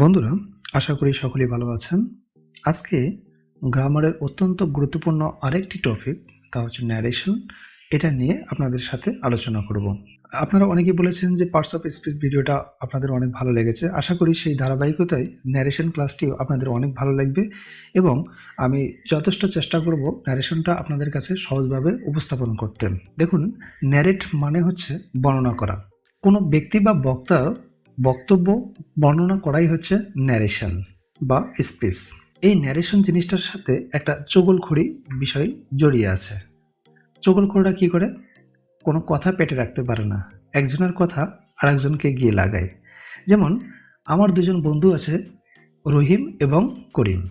বন্ধুরা, আশা করি সকলেই ভালো আছেন। আজকে গ্রামারের অত্যন্ত গুরুত্বপূর্ণ আরেকটি টপিক, তা হচ্ছে ন্যারেশন। এটা নিয়ে আপনাদের সাথে আলোচনা করব। আপনারা অনেকেই বলেছেন যে পার্টস অফ স্পিচ ভিডিওটা আপনাদের অনেক ভালো লেগেছে। আশা করি সেই ধারাবাহিকতায় ন্যারেশন ক্লাসটিও আপনাদের অনেক ভালো লাগবে এবং আমি যথেষ্ট চেষ্টা করব ন্যারেশনটা আপনাদের কাছে সহজভাবে উপস্থাপন করতে। দেখুন, ন্যারেট মানে হচ্ছে বর্ণনা করা। কোনো ব্যক্তি বা বক্তার বক্তব্য বর্ণনা করাই হচ্ছে ন্যারেশন বা স্পিচ। এই ন্যারেশন জিনিসটার সাথে একটা চগলখড়ি বিষয় জড়িয়ে আছে। চগলখড়িটা কি করে? কোনো কথা পেটে রাখতে পারে না, একজনের কথা আরেকজনকে গিয়ে লাগায়। যেমন আমার দুজন বন্ধু আছে, রহিম এবং করিম,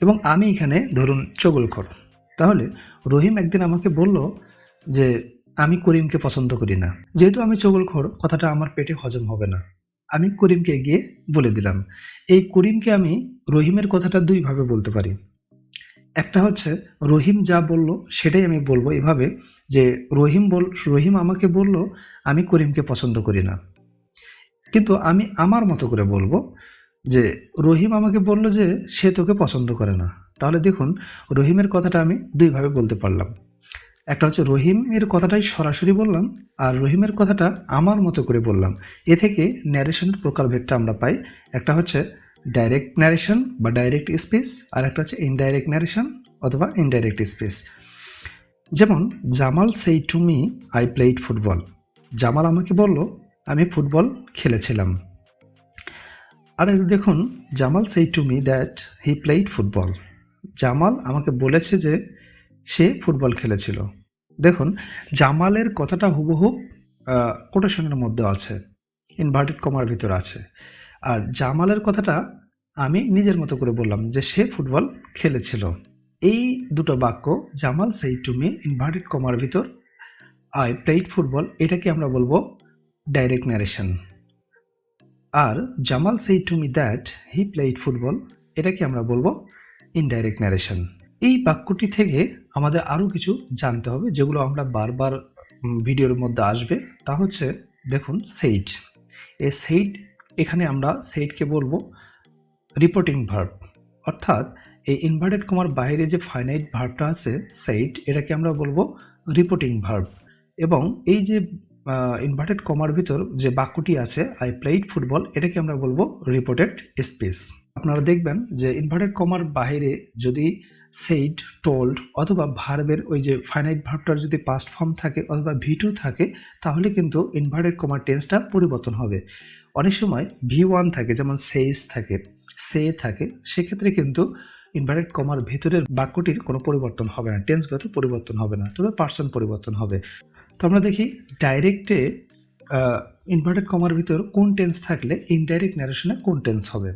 এবং আমি এখানে ধরুন চগলখড়। তাহলে রহিম একদিন আমাকে বলল যে আমি করিমকে পছন্দ করি না। যেহেতু আমি চগলখড়, কথাটা আমার পেটে হজম হবে না। আমি করিমকে গিয়ে বলে দিলাম। এই করিমকে আমি রহিমের কথাটা দুইভাবে বলতে পারি। একটা হচ্ছে রহিম যা বলল সেটাই আমি বলবো এভাবে যে রহিম আমাকে বলল আমি করিমকে পছন্দ করি না, কিন্তু আমি আমার মতো করে বলবো যে রহিম আমাকে বলল যে সে তোকে পছন্দ করে না। তাহলে দেখুন, রহিমের কথাটা আমি দুইভাবে বলতে পারলাম। একটা হচ্ছে রহিমের কথাটাই সরাসরি বললাম, আর রহিমের কথাটা আমার মতো করে বললাম। এ থেকে ন্যারেশনের প্রকারভেদটা আমরা পাই। একটা হচ্ছে ডাইরেক্ট ন্যারেশন বা ডাইরেক্ট স্পিচ, আর একটা হচ্ছে ইনডাইরেক্ট ন্যারেশন অথবা ইনডাইরেক্ট স্পিচ। যেমন জামাল সেই to me I played football. Jamal আমাকে বলল আমি ফুটবল খেলেছিলাম। আর দেখুন, জামাল সেই to me that he played football. Jamal আমাকে বলেছে যে সে ফুটবল খেলেছিল। দেখুন, জামালের কথাটা হুবহু কোটেশনের মধ্যে আছে, ইনভার্টেড কমার ভিতর আছে। আর জামালের কথাটা আমি নিজের মতো করে বললাম যে সে ফুটবল খেলেছিল। এই দুটো বাক্য, জামাল সেই টু মি ইনভার্টেড কমার ভিতর আই প্লেইড ফুটবল, এটাকে আমরা বলবো ডাইরেক্ট ন্যারেশন। আর জামাল সেই to me that he played football, এটাকে আমরা বলবো ইনডাইরেক্ট ন্যারেশন। এই বাক্যটি থেকে আমাদের আরও কিছু জানতে হবে, যেগুলো আমরা বারবার ভিডিওর মধ্যে আসবে। তা হচ্ছে দেখুন, সেইড। এই সেইড, এখানে আমরা সেইডকে বলবো রিপোর্টিং ভার্ব, অর্থাৎ এই ইনভার্টেড কমার বাইরে যে ফাইনাইট ভার্বটা আছে সেইড, এটাকে আমরা বলবো রিপোর্টিং ভার্ব। এবং এই যে ইনভার্টেড কমার ভিতর যে বাক্যটি আছে আই প্লেইড ফুটবল, এটাকে আমরা বলবো রিপোর্টেড স্পিচ। আপনারা দেখবেন যে ইনভার্টেড কমার বাইরে যদি সেইড, টোল্ড অথবা ভার্বের ওই যে ফাইনাইট ভার্বটার যদি পাস্ট ফর্ম থাকে অথবা ভি2 থাকে, তাহলে কিন্তু ইনভার্টেড কমার টেন্সটা পরিবর্তন হবে। অনেক সময় ভি1 থাকে, যেমন সেইস থাকে, সে থাকে, সেক্ষেত্রে কিন্তু ইনভার্টেড কমার ভেতরের বাক্যটির কোনো পরিবর্তন হবে না, টেন্সগত পরিবর্তন হবে না, তবে পার্সন পরিবর্তন হবে। তো আমরা দেখি ডাইরেক্টে ইনভার্টেড কমার ভিতর কোন টেন্স থাকলে ইনডাইরেক্ট ন্যারেশনে কোন টেন্স হবে।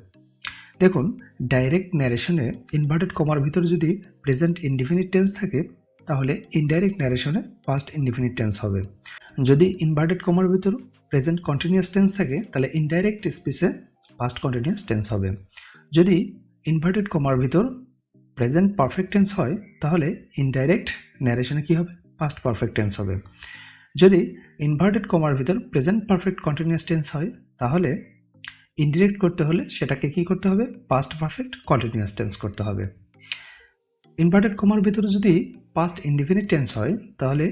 দেখুন, ডাইরেক্ট ন্যারেশনে ইনভার্টেড কমার ভিতর যদি প্রেজেন্ট ইনডিফিনিট টেন্স থাকে, তাহলে ইনডাইরেক্ট ন্যারেশনে পাস্ট ইনডিফিনিট টেন্স হবে। যদি ইনভার্টেড কমার ভিতর প্রেজেন্ট কন্টিনিউয়াস টেন্স থাকে, তাহলে ইনডাইরেক্ট স্পিচে পাস্ট কন্টিনিউয়াস টেন্স হবে। যদি ইনভার্টেড কমার ভিতর প্রেজেন্ট পারফেক্ট টেন্স হয়, তাহলে ইনডাইরেক্ট ন্যারেশনে কী হবে? পাস্ট পারফেক্ট টেন্স হবে। যদি ইনভার্টেড কমার ভিতর প্রেজেন্ট পারফেক্ট কন্টিনিউয়াস টেন্স হয়, তাহলে ইনডিরেক্ট করতে হলে সেটাকে কি করতে হবে? পাস্ট পারফেক্ট কন্টিনিউয়াস টেন্স করতে হবে। ইনভার্টেড কমার ভিতরে যদি পাস্ট ইনডিফিনিট টেন্স হয়, তাহলে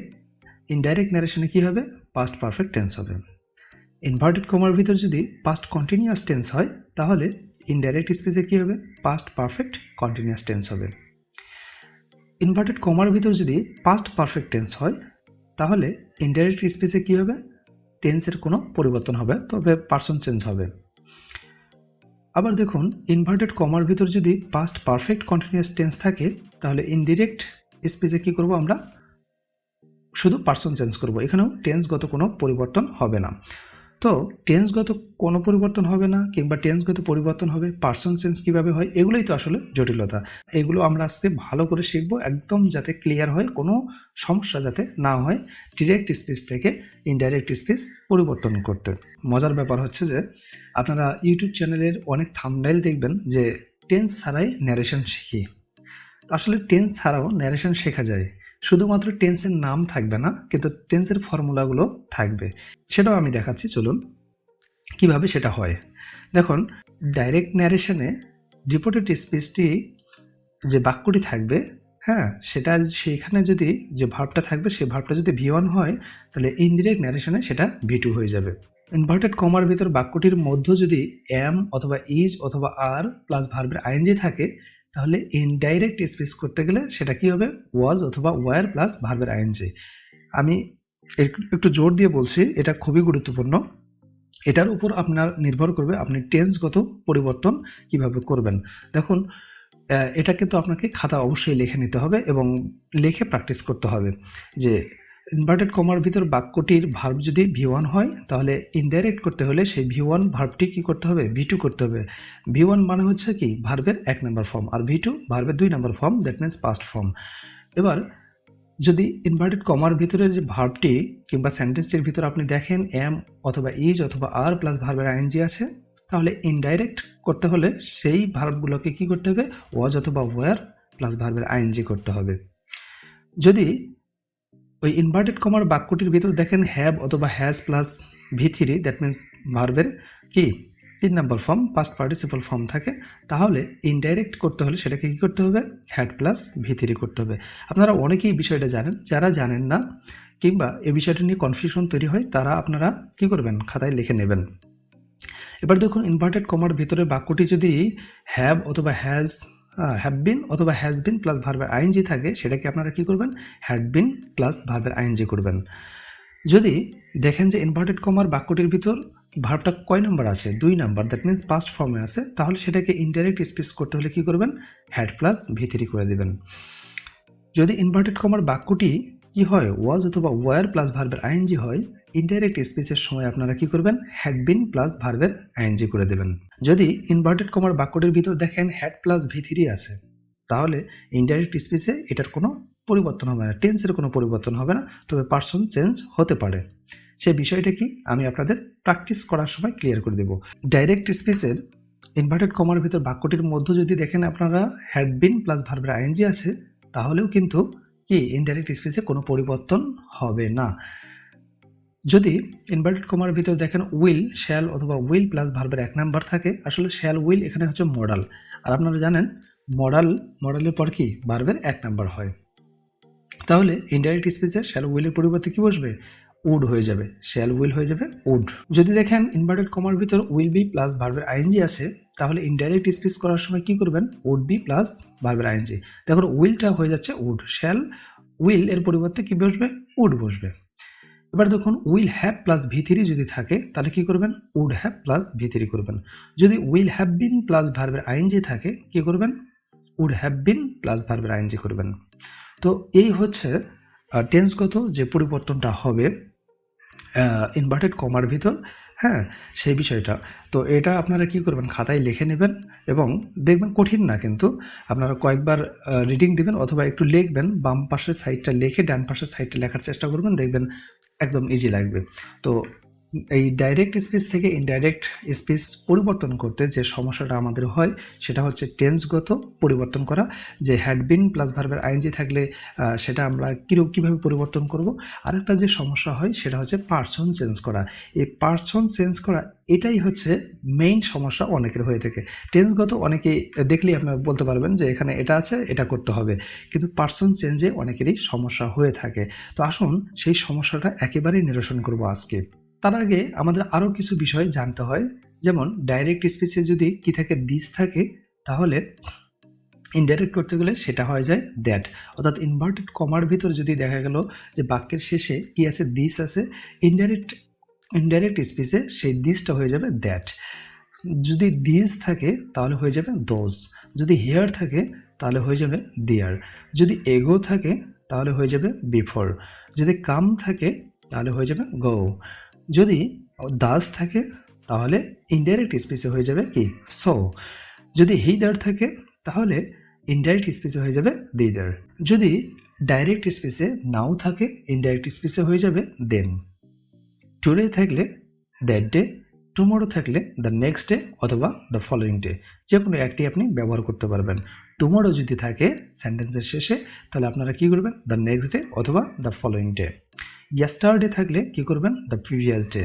ইনডাইরেক্ট ন্যারেশনে কি হবে? পাস্ট পারফেক্ট টেন্স হবে। ইনভার্টেড কমার ভিতর যদি পাস্ট কন্টিনিউয়াস টেন্স হয়, তাহলে ইনডাইরেক্ট স্পিচে কি হবে? পাস্ট পারফেক্ট কন্টিনিউয়াস টেন্স হবে। ইনভার্টেড কমার ভিতর যদি পাস্ট পারফেক্ট টেন্স হয়, তাহলে ইনডাইরেক্ট স্পিচে কি হবে? টেন্সের কোনো পরিবর্তন হবে, তবে পার্সন চেঞ্জ হবে। আবার দেখুন, ইনভার্টেড কমার ভিতর যদি পাস্ট পারফেক্ট কন্টিনিউয়াস টেন্স থাকে, তাহলে ইনডিরেক্ট স্পিচে কি করব? আমরা শুধু পার্সন চেঞ্জ করব, এখানেও টেন্সগত কোনো পরিবর্তন হবে না। তো টেন্সগত কোনো পরিবর্তন হবে না, কিংবা টেন্সগত পরিবর্তন হবে, পার্সন চেঞ্জ কীভাবে হয়, এগুলোই তো আসলে জটিলতা। এগুলো আমরা আজকে ভালো করে শিখবো, একদম যাতে ক্লিয়ার হয়, কোনো সমস্যা যাতে না হয় ডিরেক্ট স্পিচ থেকে ইনডাইরেক্ট স্পিচ পরিবর্তন করতে। মজার ব্যাপার হচ্ছে যে আপনারা ইউটিউব চ্যানেলের অনেক থাম্বনেইল দেখবেন যে টেন্স ছাড়াই ন্যারেশন শিখি। আসলে টেন্স ছাড়াও ন্যারেশন শেখা যায়, শুধুমাত্র টেন্সের নাম থাকবে না, কিন্তু টেন্সের ফর্মুলাগুলো থাকবে। সেটাও আমি দেখাচ্ছি, চলুন কিভাবে সেটা হয়। দেখুন, ডাইরেক্ট ন্যারেশনে রিপোর্টেড স্পিচটি যে বাক্যটি থাকবে, হ্যাঁ, সেটা সেইখানে যদি যে ভার্বটা থাকবে সেই ভার্বটা যদি V1 হয়, তাহলে ইনডিরেক্ট ন্যারেশনে সেটা V2 হয়ে যাবে। ইনভার্টেড কমার ভিতর বাক্যটির মধ্যে যদি am অথবা is অথবা are প্লাস ভার্বের আইএনজি থাকে, তাহলে ইনডাইরেক্ট স্পিচ করতে গেলে সেটা কি হবে, was অথবা were প্লাস ভার্বের আইএনজি। আমি একটু জোর দিয়ে বলছি, এটা খুবই গুরুত্বপূর্ণ। এটার উপর আপনার নির্ভর করবে আপনি টেন্সগত পরিবর্তন কিভাবে করবেন। দেখুন, এটা কিন্তু আপনাকে খাতা অবশ্যই লিখে নিতে হবে এবং লিখে প্র্যাকটিস করতে হবে যে ইনভার্টেড কমার ভিতর বাক্যটির ভার্ব যদি V1 হয়, তাহলে ইনডাইরেক্ট করতে হলে সেই V1 ভার্বটি কি করতে হবে, V2 করতে হবে। V1 মানে হচ্ছে কি ভার্বের 1 নম্বর ফর্ম, আর V2 ভার্বের 2 নম্বর form, that means past form. এবার যদি ইনভার্টেড কমার ভিতরে যে ভার্বটি কিংবা সেন্টেন্সটির ভিতরে আপনি দেখেন am অথবা is অথবা are প্লাস ভার্বের আইএনজি আছে, তাহলে ইনডাইরেক্ট করতে হলে সেই ভার্বগুলোকে কি করতে হবে, was অথবা were প্লাস ভার্বের আইএনজি করতে হবে। যদি ওই ইনভার্টেড কমার বাক্যটির ভিতর দেখেন হ্যাভ অথবা has plus V3, that means ভার্বের কি 3 নম্বর ফর্ম, পাস্ট পার্টিসিপল ফর্ম থাকে, তাহলে ইনডাইরেক্ট করতে হলে সেটাকে কি করতে হবে, হ্যাড প্লাস V3 করতে হবে। আপনারা অনেকেই বিষয়টা জানেন, যারা জানেন না কিংবা এই বিষয়টা নিয়ে কনফিউশন তৈরি হয়, তারা আপনারা কি করবেন, খাতায় লিখে নেবেন। এবার দেখুন, ইনভার্টেড কমার ভিতরে বাক্যটি যদি হ্যাভ অথবা হ্যাভ বিন অথবা হ্যাজ বিন প্লাস ভার্বের আইএনজি থাকে, সেটাকে আপনারা কি করবেন, হ্যাড বিন প্লাস ভার্বের আইএনজি করবেন। যদি দেখেন যে ইনভার্টেড কমার বাক্যটির ভিতর ভার্বটা কয় নাম্বার আছে, 2 নাম্বার, দ্যাট মিনস পাস্ট ফর্মে আছে, তাহলে সেটাকে ইনডাইরেক্ট স্পিচ করতে হলে কি করবেন, হ্যাড প্লাস V3 করে দিবেন। যদি ইনভার্টেড কমার বাক্যটি কি হয়, ওয়াজ অথবা ওয়ার প্লাস ভার্বের আইএনজি হয়, ইনডাইরেক্ট স্পিচের সময় আপনারা কি করবেন, হ্যাড বিন প্লাস ভার্বের আইএনজি করে দেবেন। যদি ইনভার্টেড কমার বাক্যটির ভিতর দেখেন হ্যাড প্লাস V3 আছে, তাহলে ইনডাইরেক্ট স্পিচে এটার কোনো পরিবর্তন হবে না, টেন্সের কোনো পরিবর্তন হবে না, তবে পার্সন চেঞ্জ হতে পারে। সেই বিষয়টা কি আমি আপনাদের প্র্যাকটিস করার সময় ক্লিয়ার করে দেব। ডাইরেক্ট স্পিচের ইনভার্টেড কমার ভিতর বাক্যটির মধ্যে যদি দেখেন আপনারা হ্যাড বিন প্লাস ভার্বের আইএনজি আছে, তাহলেও কিন্তু কি ইনডাইরেক্ট স্পিচে কোনো পরিবর্তন হবে না। যদি ইনভার্টেড কমার ভিতর দেখেন উইল, শ্যাল অথবা উইল প্লাস ভার্বের 1 নাম্বার থাকে, আসলে শ্যাল উইল এখানে হচ্ছে মডাল, আর আপনারা জানেন মডালের পর কি ভার্বের 1 নাম্বার হয়, তাহলে ইনডাইরেক্ট স্পিচে শ্যাল উইলের পরিবর্তে কি বসবে, উড হয়ে যাবে, শ্যাল উইল হয়ে যাবে উড। যদি দেখেন ইনভার্টেড কমার ভিতর উইল বি প্লাস ভার্বের আইএনজি আছে, তাহলে ইনডাইরেক্ট স্পিচ করার সময় কি করবেন, উড বি প্লাস ভার্বের আইএনজি। দেখুন উইলটা হয়ে যাচ্ছে উড, শ্যাল উইল এর পরিবর্তে কি বসবে, উড বসবে। এবার দেখুন উইল হ্যাভ প্লাস V3 যদি থাকে, তাহলে কি করবেন, উড হ্যাভ প্লাস V3 করবেন। যদি উইল হ্যাভ বিন প্লাস ভার্বের আইএনজি থাকে, কি করবেন, উড হ্যাভ বিন প্লাস ভার্বের আইএনজি করবেন। তো এই হচ্ছে টেন্সগত যে পরিবর্তনটা হবে ইনভার্টেড কমার ভিতর, হ্যাঁ, সেই বিষয়টা। তো এটা আপনারা কি করবেন, খাতায় লিখে নেবেন এবং দেখবেন কঠিন না, কিন্তু আপনারা কয়েকবার রিডিং দিবেন অথবা একটু লিখবেন, বাম পাশের সাইডটা লিখে ডান পাশের সাইডটা লেখার চেষ্টা করবেন, দেখবেন একদম ইজি লাগবে। তো এই ডাইরেক্ট স্পিচ থেকে ইনডাইরেক্ট স্পিচ পরিবর্তন করতে যে সমস্যাটা আমাদের হয়, সেটা হচ্ছে টেন্সগত পরিবর্তন করা। যে হ্যাড বিন প্লাস ভার্বের আইএনজি থাকলে সেটা আমরা কীভাবে পরিবর্তন করব। আরেকটা যে সমস্যা হয় সেটা হচ্ছে পার্সন চেঞ্জ করা। এই পার্সন চেঞ্জ করা এটাই হচ্ছে মেইন সমস্যা অনেকের হয়ে থাকে। টেন্সগত অনেকেই দেখলেই আপনারা বলতে পারবেন যে এখানে এটা আছে, এটা করতে হবে, কিন্তু পার্সন চেঞ্জে অনেকেরই সমস্যা হয়ে থাকে। তো আসুন সেই সমস্যাটা একেবারেই নিরসন করব আজকে। তার আগে আমাদের আরও কিছু বিষয় জানতে হয়, যেমন ডাইরেক্ট স্পিচে যদি কি থাকে, দিস থাকে, তাহলে ইনডাইরেক্ট করতে গেলে সেটা হয়ে যায় দ্যাট। অর্থাৎ ইনভার্টেড কমার ভিতর যদি দেখা গেল যে বাক্যের শেষে কি আছে, দিস আছে, ইনডাইরেক্ট স্পিচে সেই দিসটা হয়ে যাবে দ্যাট। যদি দিস থাকে তাহলে হয়ে যাবে দোজ, যদি হেয়ার থাকে তাহলে হয়ে যাবে দেয়ার, যদি এগো থাকে তাহলে হয়ে যাবে বিফোর, যদি কাম থাকে তাহলে হয়ে যাবে গো, যদি দাস থাকে তাহলে ইনডাইরেক্ট স্পিচে হয়ে যাবে কি সো, যদি হিদার থাকে তাহলে ইনডাইরেক্ট স্পিচে হয়ে যাবে দিদার, যদি ডাইরেক্ট স্পিচে নাও থাকে ইনডাইরেক্ট স্পিচে হয়ে যাবে দেন, টুডে থাকলে দ্যাট ডে, টুমোরো থাকলে দ্য নেক্সট ডে অথবা দ্য ফলোয়িং ডে, যে কোনো একটি আপনি ব্যবহার করতে পারবেন। টুমোরো যদি থাকে সেন্টেন্সের শেষে, তাহলে আপনারা কি করবেন, দ্য নেক্সট ডে অথবা দ্য ফলোয়িং ডে। ইয়েস্টারডে থাকলে কি করবেন, the previous day.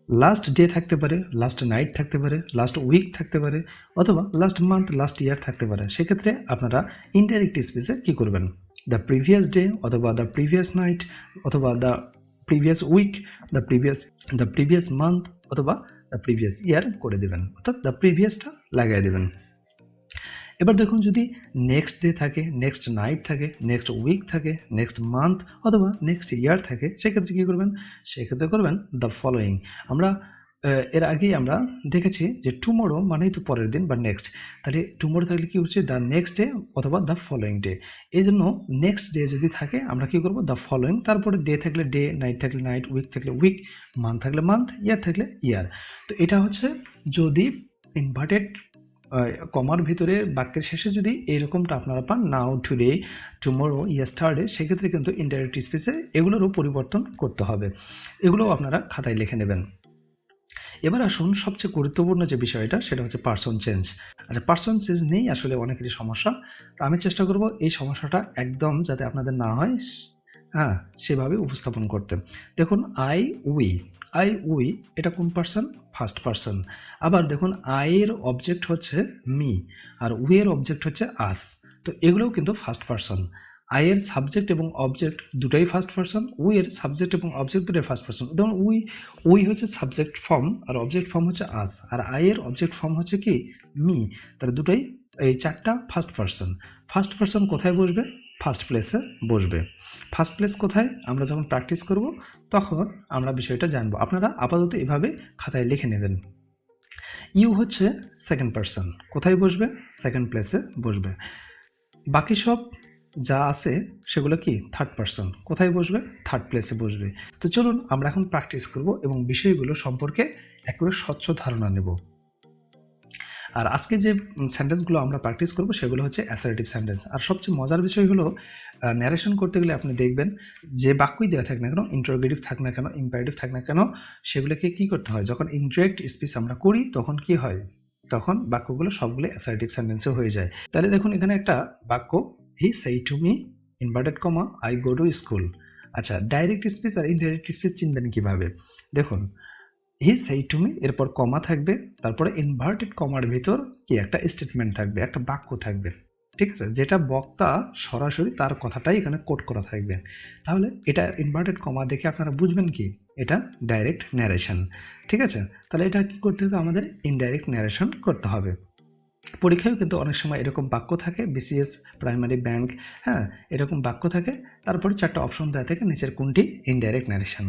Last day থাকতে পারে, লাস্ট নাইট থাকতে পারে, লাস্ট উইক থাকতে পারে, অথবা লাস্ট মান্থ, লাস্ট ইয়ার থাকতে পারে। সেক্ষেত্রে আপনারা ইনডাইরেক্ট স্পেসে কী করবেন, দ্য প্রিভিয়াস ডে অথবা দ্য প্রিভিয়াস নাইট অথবা the previous week, the previous month অথবা দ্য প্রিভিয়াস ইয়ার করে দেবেন, অর্থাৎ দ্য প্রিভিয়াসটা লাগাই দেবেন। এবার দেখুন যদি নেক্সট ডে থাকে, নেক্সট নাইট থাকে, নেক্সট উইক থাকে, নেক্সট মান্থ অথবা নেক্সট ইয়ার থাকে, সেক্ষেত্রে কী করবেন, সেক্ষেত্রে করবেন দ্য ফলোয়িং। আমরা এর আগেই আমরা দেখেছি যে টুমোরো মানেই তো পরের দিন বা নেক্সট, তাহলে টুমোরো থাকলে কী হচ্ছে দ্য নেক্সট ডে অথবা দ্য ফলোয়িং ডে। এই জন্য নেক্সট ডে যদি থাকে আমরা কী করবো, দ্য ফলোয়িং, তারপরে ডে থাকলে ডে, নাইট থাকলে নাইট, উইক থাকলে উইক, মান্থ থাকলে মান্থ, ইয়ার থাকলে ইয়ার। তো এটা হচ্ছে যদি ইনভার্টেড কমার ভিতরে বাক্যের শেষে যদি এইরকমটা আপনারা পান, নাও, টুডে, টুমোরো, ইয়েস্টারডে, সেক্ষেত্রে কিন্তু ইনডাইরেক্ট স্পেসে এগুলোরও পরিবর্তন করতে হবে, এগুলোও আপনারা খাতায় লিখে নেবেন। এবার আসুন সবচেয়ে গুরুত্বপূর্ণ যে বিষয়টা, সেটা হচ্ছে পার্সন চেঞ্জ। আচ্ছা, পার্সন চেঞ্জ নেই আসলে অনেকেরই সমস্যা, তো আমি চেষ্টা করব এই সমস্যাটা একদম যাতে আপনাদের না হয়, হ্যাঁ, সেভাবে উপস্থাপন করতে। দেখুন আই উই এটা কোন পার্সন, ফার্স্ট পার্সন। আবার দেখুন আইয়ের অবজেক্ট হচ্ছে মি আর উইয়ের অবজেক্ট হচ্ছে আস, তো এগুলোও কিন্তু ফার্স্ট পার্সন। আইয়ের সাবজেক্ট এবং অবজেক্ট দুটাই ফার্স্ট পার্সন, উইয়ের সাবজেক্ট এবং অবজেক্ট দুটাই ফার্স্ট পার্সন। যেমন উই হচ্ছে সাবজেক্ট ফর্ম আর অবজেক্ট ফর্ম হচ্ছে আস, আর আইয়ের অবজেক্ট ফর্ম হচ্ছে কি মি, তাহলে দুটাই এই চারটা ফার্স্ট পার্সন। ফার্স্ট পার্সন কোথায় বসবে, ফার্স্ট প্লেসে বসবে। ফার্স্ট প্লেস কোথায়, আমরা যখন প্র্যাকটিস করব তখন আমরা বিষয়টা জানবো। আপনারা আপাতত এভাবে খাতায় লিখে নেবেন। ইউ হচ্ছে সেকেন্ড পার্সন, কোথায় বসবে, সেকেন্ড প্লেসে বসবে। বাকি সব যা আছে সেগুলো কি থার্ড পার্সন, কোথায় বসবে, থার্ড প্লেসে বসবে। তো চলুন আমরা এখন প্র্যাকটিস করব এবং বিষয়গুলো সম্পর্কে একেবারে স্বচ্ছ ধারণা নেব। আর আজকে যে সেন্টেন্সগুলো আমরা প্র্যাকটিস করব সেগুলো হচ্ছে অ্যাসার্টিভ সেন্টেন্স। আর সবচেয়ে মজার বিষয় হলো ন্যারেশন করতে গেলে আপনি দেখবেন যে বাক্যই দেওয়া থাকে না কেন, ইন্টারোগেটিভ থাক না কেন, ইম্পারেটিভ থাক না কেন, সেগুলোকে কি করতে হয়, যখন ইনডিরেক্ট স্পিচ আমরা করি তখন কি হয়, তখন বাক্যগুলো সবগুলো অ্যাসার্টিভ সেন্টেন্সে হয়ে যায়। তাহলে দেখুন এখানে একটা বাক্য, হি said to me inverted comma I go to school. আচ্ছা, ডাইরেক্ট স্পিচ আর ইনডাইরেক্ট স্পিচ চিনবেন কিভাবে, দেখুন হি সেই টু মি, এরপর কমা থাকবে, তারপরে ইনভার্টেড কমার ভিতর কি একটা স্টেটমেন্ট থাকবে, একটা বাক্য থাকবে, ঠিক আছে, যেটা বক্তা সরাসরি তার কথাটাই এখানে কোট করা থাকবে। তাহলে এটা ইনভার্টেড কমা দেখে আপনারা বুঝবেন কি এটা ডাইরেক্ট ন্যারেশন, ঠিক আছে। তাহলে এটা কি করতে হবে, আমাদের ইনডাইরেক্ট ন্যারেশন করতে হবে। পরীক্ষায়ও কিন্তু অনেক সময় এরকম বাক্য থাকে, বিসিএস, প্রাইমারি, ব্যাংক, হ্যাঁ, এরকম বাক্য থাকে, তারপরে চারটা অপশন দেওয়া থাকে, নিচের কোনটি ইনডাইরেক্ট ন্যারেশন।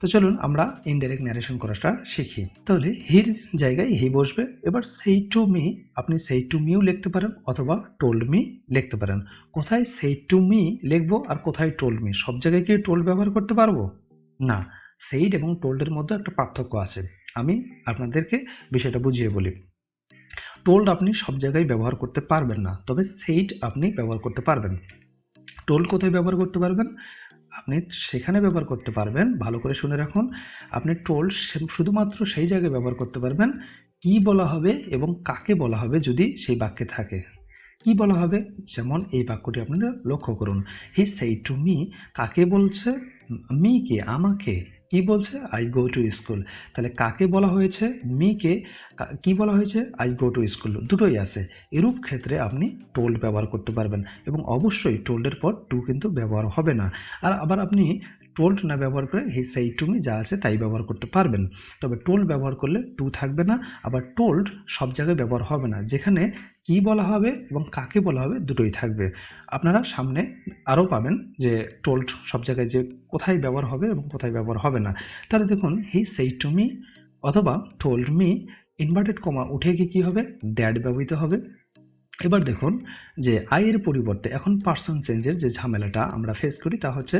তো চলুন আমরা ইনডাইরেক্ট ন্যারেশন করাটা শিখি। তাহলে হির জায়গায় হি বসবে। এবার সেই টু মি, আপনি সেই টু মিও লিখতে পারেন অথবা টোল্ড মি লিখতে পারেন। কোথায় সেই টু মি লিখবো আর কোথায় টোল্ড মি, সব জায়গায় কি টোল্ড ব্যবহার করতে পারবো না, সেইড এবং টোল্ডের মধ্যে একটা পার্থক্য আছে, আমি আপনাদেরকে বিষয়টা বুঝিয়ে বলি। টোল্ড আপনি সব জায়গায় ব্যবহার করতে পারবেন না, তবে সেইড আপনি ব্যবহার করতে পারবেন। টোল্ড কোথায় ব্যবহার করতে পারবেন, আপনি সেখানে ব্যবহার করতে পারবেন, ভালো করে শুনে রাখুন, আপনি টোল্ড শুধুমাত্র সেই জায়গায় ব্যবহার করতে পারবেন কি বলা হবে এবং কাকে বলা হবে যদি সেই বাক্যে থাকে। কি বলা হবে, যেমন এই বাক্যটি আপনারা লক্ষ্য করুন, হি সেই টু মি, কাকে বলছে, মি কে, আমাকে, কি বলছে, আই গো টু স্কুল। তাহলে কাকে বলা হয়েছে, মিকে, কি বলা হয়েছে, আই গো টু স্কুল, দুটোই আছে। এরূপ ক্ষেত্রে আপনি টোল্ড ব্যবহার করতে পারবেন এবং অবশ্যই টোল্ডের পর টু কিন্তু ব্যবহার হবে না। আর আবার আপনি টোল্ড না ব্যবহার করে হি সেই টু মি যা আছে তাই ব্যবহার করতে পারবেন, তবে টোল্ড ব্যবহার করলে টু থাকবে না, আবার টোল্ড সব জায়গায় ব্যবহার হবে না, যেখানে কি বলা হবে এবং কাকে বলা হবে দুটোই থাকবে। আপনারা সামনে আরও পাবেন যে টোল্ড সব জায়গায় যে কোথায় ব্যবহার হবে এবং কোথায় ব্যবহার হবে না। তাহলে দেখুন হি সেই টু মি অথবা টোল্ড মি, ইনভার্টেড কমা উঠে গিয়ে কী হবে, দ্যাট ব্যবহৃত হবে। এবার দেখুন যে আয়ের পরিবর্তে এখন পার্সন চেঞ্জের যে ঝামেলাটা আমরা ফেস করি তা হচ্ছে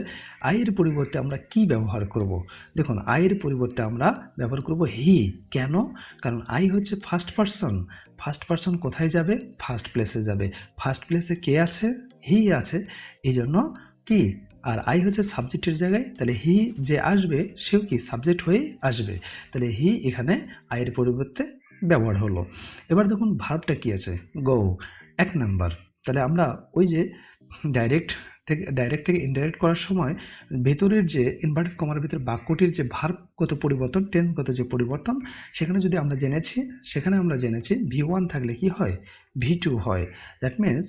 আয়ের পরিবর্তে আমরা কি ব্যবহার করব। দেখুন আয়ের পরিবর্তে আমরা ব্যবহার করব হি, কেন, কারণ আই হচ্ছে ফার্স্ট পার্সন, ফার্স্ট পার্সন কোথায় যাবে, ফার্স্ট প্লেসে যাবে, ফার্স্ট প্লেসে কে আছে, হি আছে, এই জন্য কি, আর আই হচ্ছে সাবজেক্টের জায়গায়, তাহলে হি যে আসবে সেও কি সাবজেক্ট হয়ে আসবে, তাহলে হি এখানে আয়ের পরিবর্তে ব্যবহার হলো। এবার দেখুন ভার্বটা কি আছে, গো, এক নাম্বার। তাহলে আমরা ওই যে ডাইরেক্ট থেকে ডাইরেক্ট থেকে ইনডাইরেক্ট করার সময় ভেতরের যে ইনভার্টেড কমার ভিতরে বাক্যটির যে ভার্বগত পরিবর্তন, টেন্সগত যে পরিবর্তন, সেখানে আমরা জেনেছি V1 থাকলে কি হয়, V2 হয়। দ্যাট মিনস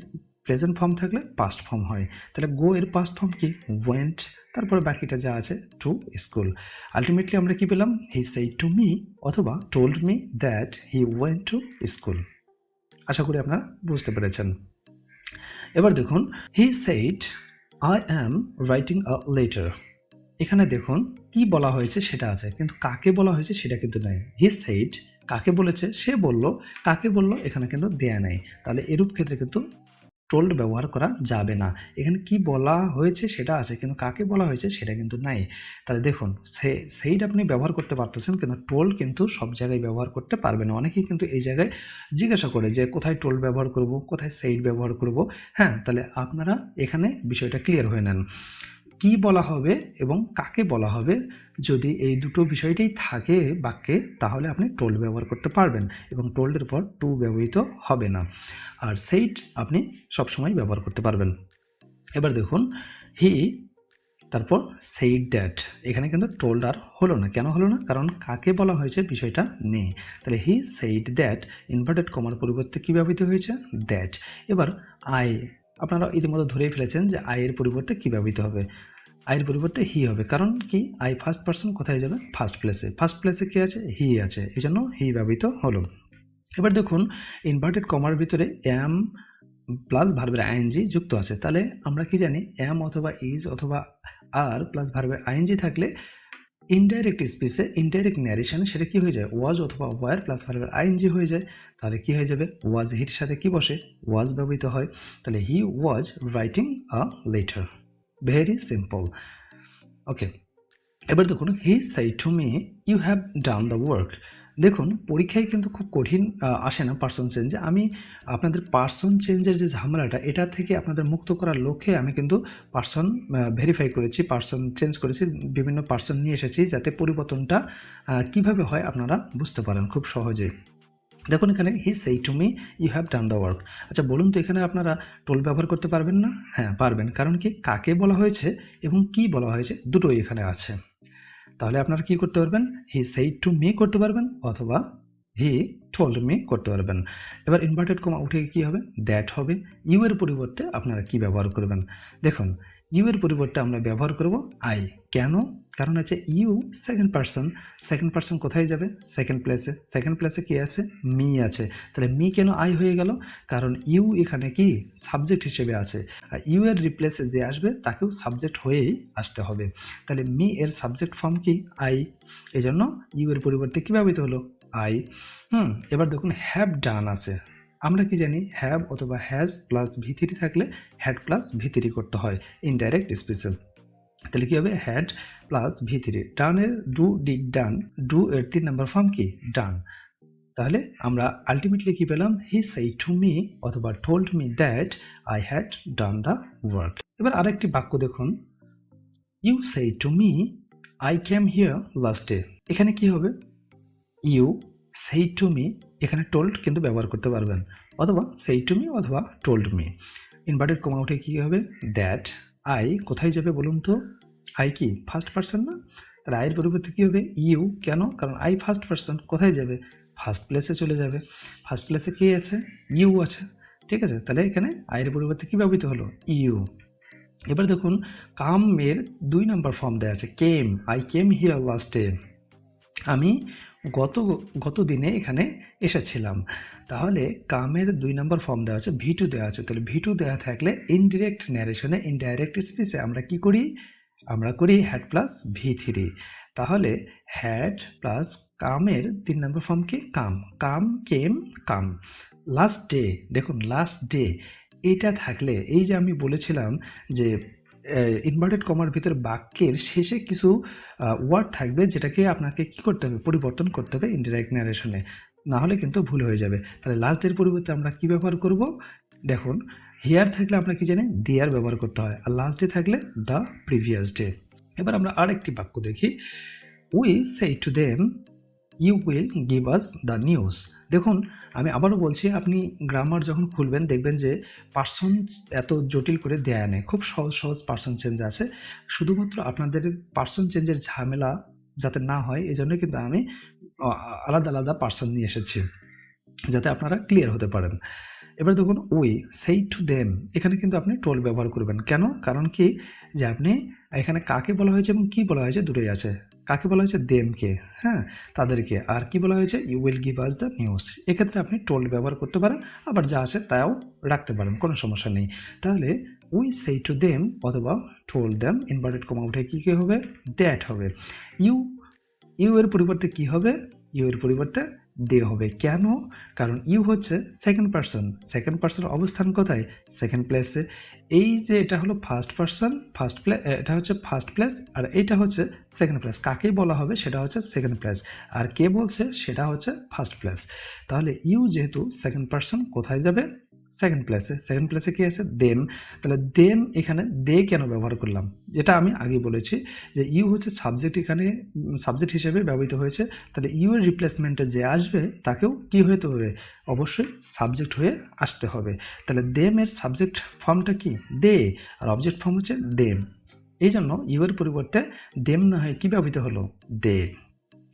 প্রেজেন্ট ফর্ম থাকলে পাস্ট ফর্ম হয়। তাহলে গো এর পাস্ট ফর্ম কি, ওয়েন্ট, তারপরে বাকিটা যা আছে টু স্কুল। আলটিমেটলি আমরা কি পেলাম, হি সেড টু মি অথবা told me that he went to school. আশা করি আপনারা বুঝতে পেরেছেন। এবার দেখুন, he said I am writing a letter. এখানে দেখুন কি বলা হয়েছে সেটা আছে, কিন্তু কাকে বলা হয়েছে সেটা কিন্তু নেই। হি সেড কাকে বলেছে, সে বলল, কাকে বলল এখানে কিন্তু দেয়া নেই। তাহলে এরূপ ক্ষেত্রে কিন্তু টোল্ড ব্যবহার করা যাবে না। এখানে কি বলা হয়েছে সেটা আছে, কিন্তু কাকে বলা হয়েছে সেটা কিন্তু নাই। তাহলে দেখুন, সেইড আপনি ব্যবহার করতে পারতেছেন, কিন্তু টোল্ড কিন্তু সব জায়গায় ব্যবহার করতে পারবে না। অনেকেই কিন্তু এই জায়গায় জিজ্ঞাসা করে যে কোথায় টোল্ড ব্যবহার করব, কোথায় সেইড ব্যবহার করব। হ্যাঁ, তাহলে আপনারা এখানে বিষয়টা ক্লিয়ার হয়ে নেন, কি বলা হবে এবং কাকে বলা হবে। যদি এই দুটো বিষয়টাই থাকে বাক্যে, তাহলে আপনি টোল্ড ব্যবহার করতে পারবেন এবং টোল্ডের পর টু ব্যবহৃত হবে না। আর সেইড আপনি সবসময় ব্যবহার করতে পারবেন। এবার দেখুন, হি তারপর সেইড দ্যাট, এখানে কিন্তু টোল্ড আর হলো না। কেন হলো না? কারণ কাকে বলা হয়েছে বিষয়টা নেই। তাহলে হি সেইড দ্যাট ইনভার্টেড কমার পরিবর্তে কী ব্যবহৃত হয়েছে, দ্যাট। এবার আই, আপনারা ইতিমধ্যে ধরেই ফেলেছেন যে আই এর পরিবর্তে কী ব্যবহৃত হবে, আইয়ের পরিবর্তে হি হবে। কারণ কি, আই ফার্স্ট পার্সন কোথায় যাবে, ফার্স্ট প্লেসে। ফার্স্ট প্লেসে কি আছে, হি আছে, এই জন্য হি ব্যবহৃত হলো। এবার দেখুন, ইনভার্টেড কমার ভিতরে অ্যাম প্লাস ভার্বের আইএনজি যুক্ত আছে। তাহলে আমরা কি জানি, অ্যাম অথবা ইজ অথবা আর প্লাস ভার্বের আইএনজি থাকলে ইনডাইরেক্ট স্পিচে, ইনডাইরেক্ট ন্যারেশনে সেটা কি হয়ে যায়, ওয়াজ অথবা ওয়ার প্লাস ভার্বের আইএনজি হয়ে যায়। তাহলে কি হয়ে যাবে, ওয়াজ হির সাথে কি বসে, ওয়াজ ব্যবহৃত হয়। তাহলে he was writing a letter. Very simple. Okay, এবার দেখুন, he said to me you have done the work. দেখুন, পরীক্ষায় কিন্তু খুব কঠিন আসে না পার্সন চেঞ্জে। আমি আপনাদের পার্সন চেঞ্জের যে ঝামেলাটা, এটা থেকে আপনাদের মুক্ত করার লক্ষ্যে আমি কিন্তু পার্সন ভেরিফাই করেছি, পার্সন চেঞ্জ করেছি, বিভিন্ন পার্সন নিয়ে এসেছি, যাতে পরিবর্তনটা কিভাবে হয় আপনারা বুঝতে পারেন খুব সহজেই। দেখুন এখানে, he said to me you have done the work. আচ্ছা বলুন তো, এখানে আপনারা টোল ব্যবহার করতে পারবেন না? হ্যাঁ পারবেন, কারণ কি, কাকে বলা হয়েছে এবং কি বলা হয়েছে দুটোই এখানে আছে। তাহলে আপনারা কি করতে পারবেন, হি সেড টু মি করতে পারবেন অথবা হি টোল্ড মি করতে পারবেন। এবার ইনভার্টেড কমা উঠে কি হবে, দ্যাট হবে। ইউ এর পরিবর্তে আপনারা কি ব্যবহার করবেন, দেখুন ইউ এর পরিবর্তে আমরা ব্যবহার করব আই। কেন? কারণ আছে ইউ সেকেন্ড পার্সন কোথায় যাবে, সেকেন্ড প্লেসে। সেকেন্ড প্লেসে কি আছে, মি আছে। তাহলে মি কেন আই হয়ে গেল, কারণ ইউ এখানে কি সাবজেক্ট হিসেবে আছে, আর ইউ এর রিপ্লেসে যে আসবে তাকেও সাবজেক্ট হয়েই আসতে হবে। তাহলে মি এর সাবজেক্ট ফর্ম কি, আই, এই জন্য ইউ এর পরিবর্তে কী ব্যবহৃত হলো, আই। এবার দেখুন, হ্যাভ ডান আছে। আমরা কি জানি, হ্যাভ অথবা হ্যাজ প্লাস V3 থাকলে হ্যাড প্লাস V3 করতে হয় ইনডাইরেক্ট স্পেশাল। তাহলে কি হবে, হ্যাড প্লাস V3। ডানের ডু ডিড ডান, ডু এর 3 নম্বর ফর্ম কি, ডান। তাহলে আমরা আলটিমেটলি কি পেলাম, হি সেড টু মি অথবা told me that I had done the work. এবার আরেকটি বাক্য দেখুন, you said to me I came here last day. এখানে কি হবে, ইউ সেড টু মি, এখানে টোল্ড কিন্তু ব্যবহার করতে পারবেন, অথবা সেড টু মি অথবা টোল্ড মি। ইনভার্টেড কমা উঠে কী হবে, দ্যাট। আই কোথায় যাবে বলুন তো, আই কি ফার্স্ট পার্সন না, তাহলে আইয়ের পরিবর্তে কী হবে, ইউ। কেন? কারণ আই ফার্স্ট পার্সন, কোথায় যাবে, ফার্স্ট প্লেসে চলে যাবে। ফার্স্ট প্লেসে কে আছে, ইউ আছে, ঠিক আছে। তাহলে এখানে আইয়ের পরিবর্তে কী ব্যবহৃত হলো, ইউ। এবার দেখুন, কাম এর 2 নম্বর ফর্ম দেওয়া আছে, came. I came here last day. আমি গত দিনে এখানে এসেছিলাম। তাহলে কামের 2 নম্বর ফর্ম দেওয়া আছে, V2 দেওয়া আছে। তাহলে V2 দেওয়া থাকলে ইনডিরেক্ট ন্যারেশনে, ইনডাইরেক্ট স্পিচে আমরা কি করি, আমরা করি হ্যাড প্লাস V3। তাহলে হ্যাড প্লাস কামের 3 নম্বর ফর্ম কি, কাম। কাম, কেম, কাম। লাস্ট ডে, দেখুন লাস্ট ডে এটা থাকলে, এই যে আমি বলেছিলাম যে ইনভার্টেড কমার ভিতরে বাক্যের শেষে কিছু ওয়ার্ড থাকবে, যেটাকে আপনাকে কি করতে হবে, পরিবর্তন করতে হবে ইনডাইরেক্ট ন্যারেশনে, না হলে কিন্তু ভুল হয়ে যাবে। তাহলে লাস্ট ডের পরিবর্তে আমরা কি ব্যবহার করব, দেখুন হিয়ার থাকলে আমরা কি জানি, দেয়ার ব্যবহার করতে হয়, আর লাস্ট ডে থাকলে দ্য প্রিভিয়াস ডে। এবার আমরা আরেকটি বাক্য দেখি, we say to them you will give us the news. দেখুন আমি আবারও বলছি, আপনি গ্রামার যখন খুলবেন দেখবেন যে পার্সন এত জটিল করে দেয়া নেই, খুব সহজ সহজ পার্সন চেঞ্জ আছে। শুধুমাত্র আপনাদের পার্সন চেঞ্জের ঝামেলা যাতে না হয় এই জন্য কিন্তু আমি আলাদা আলাদা পার্সন নিয়ে এসেছি, যাতে আপনারা ক্লিয়ার হতে পারেন। এবার দেখুন উই সেই টু দেম, এখানে কিন্তু আপনি টোল ব্যবহার করবেন। কেন? কারণ কি যে আপনি এখানে কাকে বলা হয়েছে এবং কি বলা হয়েছে দুটোই আছে। কাকে বলা হয়েছে? দেমকে, হ্যাঁ তাদেরকে। আর কি বলা হয়েছে? You will give us the news. এক্ষেত্রে আপনি টোল ব্যবহার করতে পারেন, আবার যা আছে তাও রাখতে পারেন, কোনো সমস্যা নেই। তাহলে উই সেই টু দেম অথবা টোল দেম ইনভার্টেড কমা উঠে কী কী হবে? দ্যাট হবে। ইউ ইউ এর পরিবর্তে কি হবে? ইউ এর পরিবর্তে দে হবে। কেন? কারণ ইউ হচ্ছে সেকেন্ড পারসন, সেকেন্ড পারসন অবস্থান কোথায়? সেকেন্ড প্লেসে। এই যে এটা হলো ফার্স্ট পারসন, এটা হচ্ছে ফার্স্ট প্লেস, আর এইটা হচ্ছে সেকেন্ড প্লেস। কাকেই বলা হবে সেটা হচ্ছে সেকেন্ড প্লেস, আর কে বলছে সেটা হচ্ছে ফার্স্ট প্লেস। তাহলে ইউ যেহেতু সেকেন্ড পারসন, কোথায় যাবে? সেকেন্ড প্লেসে। সেকেন্ড প্লেসে কি আছে? দেম। তাহলে দেম, এখানে দে কেন ব্যবহার করলাম? যেটা আমি আগে বলেছি যে ইউ হচ্ছে সাবজেক্ট, এখানে সাবজেক্ট হিসেবে ব্যবহৃত হয়েছে। তাহলে ইউ এর রিপ্লেসমেন্টে যে আসবে তাকেও কি হতে হবে? অবশ্যই সাবজেক্ট হয়ে আসতে হবে। তাহলে দেম এর সাবজেক্ট ফর্মটা কি? দে, আর অবজেক্ট ফর্ম হচ্ছে দেম। এই জন্য ইউ এর পরিবর্তে দেম না হয় কি ব্যবহৃত হলো? দে।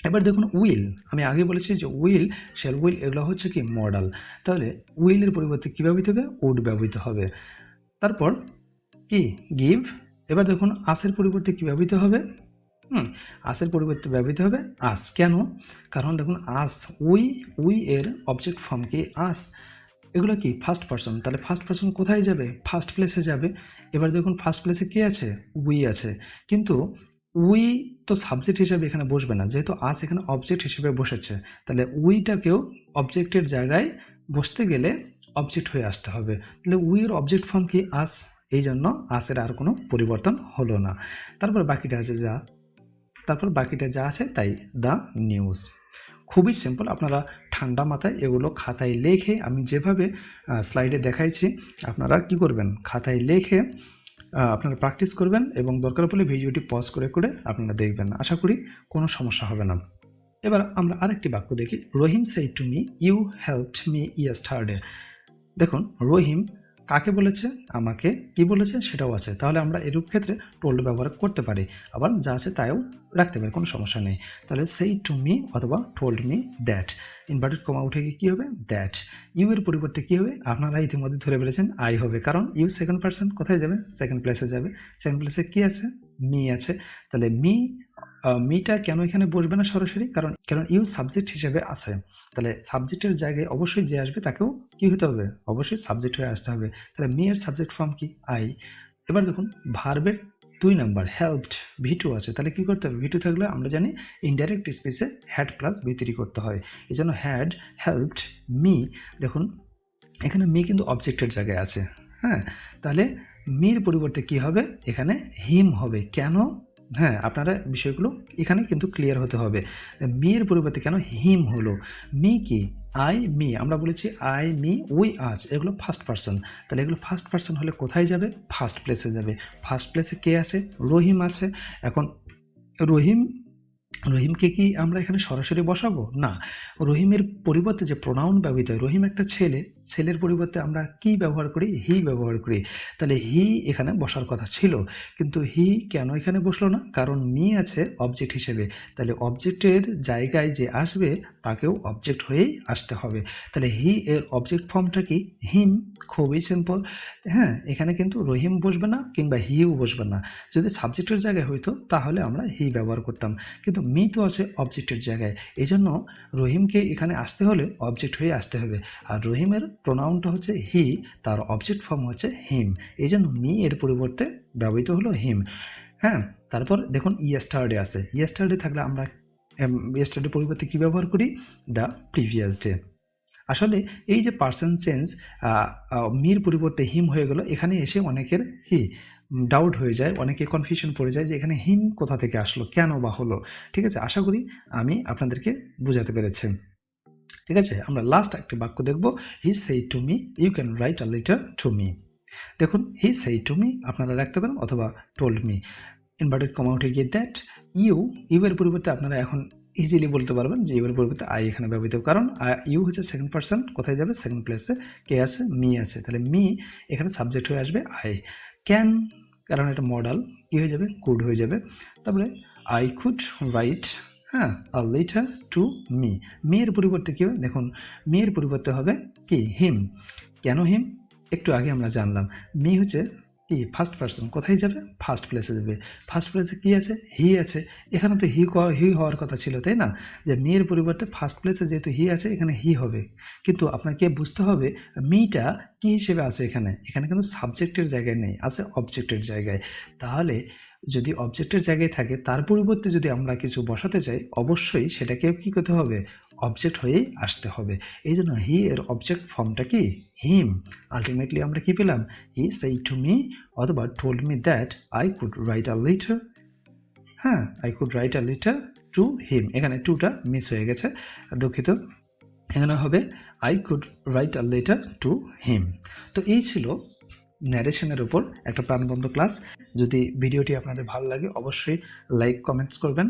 এবার দেখুন উইল, আমি আগে বলেছি যে উইল, শ্যাল উইল এগুলো হচ্ছে কি মডাল। তাহলে উইলের পরিবর্তে কী ব্যবহৃত হবে? উড ব্যবহৃত হবে। তারপর কি? গিভ। এবার দেখুন আসের পরিবর্তে কী ব্যবহৃত হবে? আসের পরিবর্তে ব্যবহৃত হবে আস। কেন? কারণ দেখুন আস, উই এর অবজেক্ট ফর্ম কি? আস। এগুলো কি? First person. তাহলে ফার্স্ট পারসন কোথায় যাবে? ফার্স্ট প্লেসে যাবে। এবার দেখুন ফার্স্ট প্লেসে কে আছে? উই আছে। কিন্তু উই তো সাবজেক্ট হিসেবে এখানে বসবে না, যেহেতু আস এখানে অবজেক্ট হিসেবে বসেছে। তাহলে উইটাকেও অবজেক্টের জায়গায় বসতে গেলে অবজেক্ট হয়ে আসতে হবে। তাহলে উইয়ের অবজেক্ট ফর্ম কি? আস। এই জন্য আসের আর কোনো পরিবর্তন হলো না। তারপর বাকিটা যা আছে তাই, দ্য নিউজ। খুবই সিম্পল, আপনারা ঠান্ডা মাথায় এগুলো খাতায় লেখে, আমি যেভাবে স্লাইডে দেখাইছি আপনারা কি করবেন? খাতায় লেখে আপনারা প্র্যাকটিস করবেন, এবং দরকার পড়লে ভিডিওটি পজ করে করে আপনারা দেখবেন। আশা করি কোনো সমস্যা হবে না। এবার আমরা আরেকটি বাক্য দেখি। Rahim said to me you helped me yesterday. দেখুন রহিম কাকে বলেছে? আমাকে। কি বলেছে? সেটাও আছে। তাহলে আমরা এরূপ ক্ষেত্রে টোল্ড ব্যবহার করতে পারি, আবার যা আছে তাইও রাখতে পারি, কোনো সমস্যা নেই। তাহলে সেই টু মি অথবা told me that, inverted comma উঠে গিয়ে কী হবে? দ্যাট। ইউ এর পরিবর্তে কী হবে? আপনারা ইতিমধ্যে ধরে ফেলেছেন, আই হবে। কারণ ইউ সেকেন্ড পারসন, কোথায় যাবে? সেকেন্ড প্লেসে যাবে। সেকেন্ড প্লেসে কী আছে? মি আছে। তাহলে মিটা কেন এখানে বসবে না সরাসরি? কারণ ইউ সাবজেক্ট হিসেবে আছে। তাহলে সাবজেক্টের জায়গায় অবশ্যই যে আসবে তাকেও কি হতে হবে? অবশ্যই সাবজেক্ট হয়ে আসতে হবে। তাহলে মি এর সাবজেক্ট ফর্ম কি? আই। এবার দেখুন ভার্বের 2 নাম্বার হেল্পড, ভি2 আছে। তাহলে কি করতে হবে? ভি2 থাকলে আমরা জানি ইনডাইরেক্ট স্পেসে হ্যাড প্লাস ভি3 করতে হয়। এই জন্য হ্যাড হেল্পড মি। দেখুন এখানে মি কিন্তু অবজেক্টের জায়গায় আছে, হ্যাঁ। তাহলে মির পরিবর্তে কি হবে? এখানে হিম হবে। কেন? হ্যাঁ, আপনারা বিষয়গুলো এখানে কিন্তু ক্লিয়ার হতে হবে। মি এর পরিবর্তে কেন হিম হলো? মি কি? I, me. আমরা বলেছি আই, মি, উই, আজ, এগুলো ফার্স্ট পারসন। তাহলে এগুলো ফার্স্ট পারসন হলে কোথায় যাবে? ফার্স্ট প্লেসে যাবে। ফার্স্ট প্লেসে কে আছে? রহিম আছে। এখন রহিমকে কি আমরা এখানে সরাসরি বসাবো? না। রহিমের পরিবর্তে যে প্রোনাউন ব্যবহৃত হয়, রহিম একটা ছেলে, ছেলের পরিবর্তে আমরা কি ব্যবহার করি? হি ব্যবহার করি। তাহলে হি এখানে বসার কথা ছিল, কিন্তু হি কেন এখানে বসলো না? কারণ মি আছে অবজেক্ট হিসেবে। তাহলে অবজেক্টের জায়গায় যে আসবে তাকেও অবজেক্ট হয়েই আসতে হবে। তাহলে হি এর অবজেক্ট ফর্মটা কি? হিম। খুবই সিম্পল। হ্যাঁ, এখানে কিন্তু রহিম বসবে না কিংবা হিও বসবে না। যদি সাবজেক্টের জায়গায় হইতো তাহলে আমরা হি ব্যবহার করতাম, কিন্তু মি তো আছে অবজেক্টের জায়গায়। এই জন্য রহিমকে এখানে আসতে হলে অবজেক্ট হয়ে আসতে হবে। আর রহিমের প্রোনাউনটা হচ্ছে হি, তার অবজেক্ট ফর্ম হচ্ছে হিম। এই জন্য মি এর পরিবর্তে ব্যবহৃত হলো হিম। হ্যাঁ, তারপর দেখুন ইয়েস্টারডে আছে। ইয়েস্টারডে থাকলে আমরা ইয়েস্টারডে পরিবর্তে কী ব্যবহার করি? The previous day. আসলে এই যে পার্সন চেঞ্জ, মির পরিবর্তে হিম হয়ে গেল, এখানে এসে অনেকের ডাউট হয়ে যায়, অনেকে কনফিউশন পড়ে যায় যে এখানে হিম কোথা থেকে আসলো, কেন বা হলো। ঠিক আছে, আশা করি আমি আপনাদেরকে বোঝাতে পেরেছি। ঠিক আছে, আমরা লাস্ট একটি বাক্য দেখব। He said to me you can write a letter to me. দেখুন হি সেই টু মি আপনারা রাখতে পারেন, অথবা টোল্ড মি। ইনভার্টেড কমা উঠে গিয়ে দ্যাট। ইউ এর পরিবর্তে আপনারা এখন ইজিলি বলতে পারবেন যে ইউ এর পরিবর্তে আই এখানে ব্যবহৃত, কারণ ইউ হচ্ছে সেকেন্ড পারসন, কোথায় যাবে, সেকেন্ড প্লেসে কে আছে, মি আছে, তাহলে মি এখানে সাবজেক্ট হয়ে আসবে আই। ক্যান, কারণ এটা মডাল, কি হয়ে যাবে, কুড হয়ে যাবে। তারপরে আই কুড রাইট, হ্যাঁ, আ লেটার টু মি, মি এর পরিবর্তে কী হবে, দেখুন মি এর পরিবর্তে হবে কি, হিম। কেন হিম, একটু আগে আমরা জানলাম, মি হচ্ছে কি ফার্স্ট পারসন, কোথায় যাবে, ফার্স্ট প্লেসে যাবে, ফার্স্ট প্লেসে কি আছে, হি আছে, এখানে তো হি হওয়ার কথা ছিল, তাই না, যে মি এর পরিবর্তে ফার্স্ট প্লেসে যেহেতু হি আছে এখানে হি হবে, কিন্তু আপনাকে বুঝতে হবে মিটা কি হিসেবে আছে এখানে, এখানে কিন্তু সাবজেক্টের জায়গায় নেই, আছে অবজেক্টের জায়গায়। তাহলে যদি অবজেক্টের জায়গায় থাকে তার পরিবর্তে যদি আমরা কিছু বসাতে চাই, অবশ্যই সেটাকেও কী করতে হবে, অবজেক্ট হয়েই আসতে হবে। এই জন্য হি এর অবজেক্ট ফর্মটা কি, হিম। আলটিমেটলি আমরা কি পেলাম, হি সেড টু মি অথবা told me that I could write a letter, হ্যাঁ, I could write a letter to him, এখানে টুটা মিস হয়ে গেছে, দুঃখিত, এখানে হবে I could write a letter to him. তো এই ছিল ন্যারেশনের উপর একটা প্রাণবন্ত ক্লাস। যদি ভিডিওটি আপনাদের ভালো লাগে অবশ্যই লাইক কমেন্টস করবেন।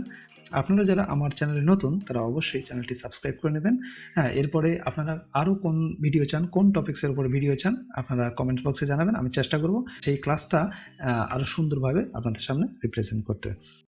আপনারা যারা আমার চ্যানেলে নতুন তারা অবশ্যই চ্যানেলটি সাবস্ক্রাইব করে নেবেন। হ্যাঁ, এরপরে আপনারা আরও কোন ভিডিও চান, কোন টপিক্সের উপর ভিডিও চান, আপনারা কমেন্ট বক্সে জানাবেন, আমি চেষ্টা করব সেই ক্লাসটা আরও সুন্দরভাবে আপনাদের সামনে রিপ্রেজেন্ট করতে।